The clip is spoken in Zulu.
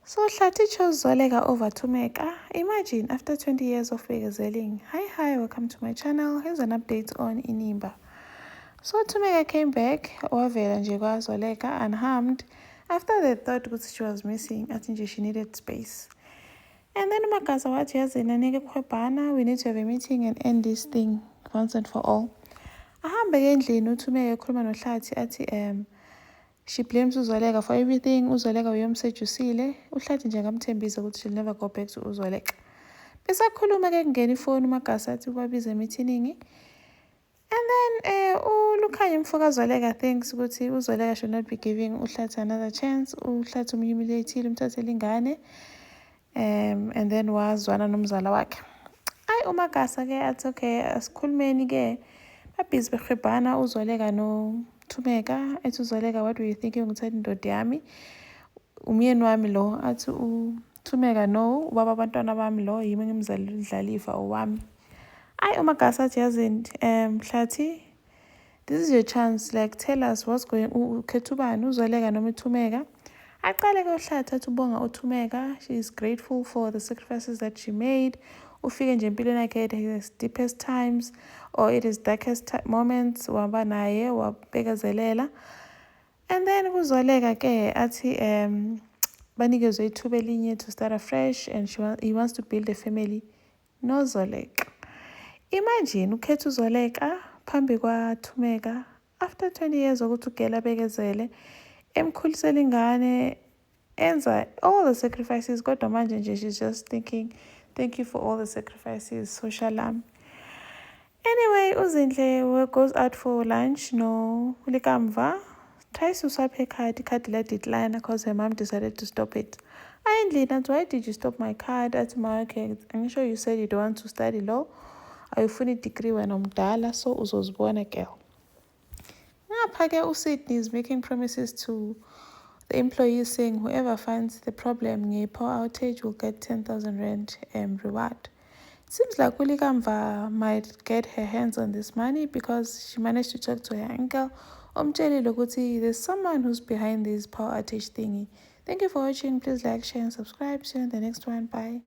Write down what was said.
So Hlati chose Zoleka over Thumeka. Imagine, after 20 years of begezeling. Hi, welcome to my channel. Here's an update on Inimba. So Thumeka came back, wavela nje kwaZoleka unharmed, after they thought she was missing. I think she needed space. And then uMagasa wathi yazina nike kuhwebhana, we need to have a meeting and end this thing once and for all. Ahambe ke endlini uThumeka ekhuluma noHlathi athi she blames uZoleka for everything. uZoleka uyomsejusile. uHlathi nje ngamthembisa ukuthi she'll never go back to uZoleka. Besakhuluma ke kungena ifoni uMagasa athi ubabize emeeting. And then uLukhanya umfoka kaZoleka thinks ukuthi uZoleka should not be giving uHlathi another chance. uHlathi umhumiliatile umthathele ingane. And then wazwana nomzala wakhe. uMagasa ke athi okay, asikhulumeni ke. Babhizi behwebhana uZoleka noThumeka. Ethi uZoleka, what were you thinking ngithatha indoda yami? Umyeni wami lo. Athi uThumeka, no, ubaba abantwana bami lo, yimi ngimzalile uDlalifa owami. uMagasa athi yazini Hlathi, this is your chance, like tell us what's going on. Ukhetha ubani, uZoleka noma uThumeka? Aqale ke uHlathi athi ubonga uThumeka. She is grateful for the sacrifices that she made. Ufike nje empilweni yakhe at his deepest times or at his darkest moments, waba naye wabekezelela. And then uZoleka ke athi banikezwe ithuba elinye to start afresh, and he wants to build a family noZoleka. Imagine ukhetha uZoleka phambi kwaThumeka after 20 years ukuthi ugela bekezele, emkhulisela ingane, enza all the sacrifices, kodwa manje nje she's just thinking, thank you for all the sacrifices, so shalom. Anyway, uZinhle goes out for lunch no Likamva, tries to swipe her card let decline because her mom decided to stop it. Ayindlini, why did you stop my card? Athi okay, I'm sure you said you don't want to study law. Awufuni degree wena umdala, so uzozibona girl. Ngapha ke uSydney is making promises to the employees saying whoever finds the problem nge-power outage will get 10,000 rand reward. It seems like uLikamva might get her hands on this money because she managed to talk to her uncle. Umtshelile ukuthi there's someone who's behind this power outage thingy. Thank you for watching. Please like, share and subscribe. See you in the next one. Bye.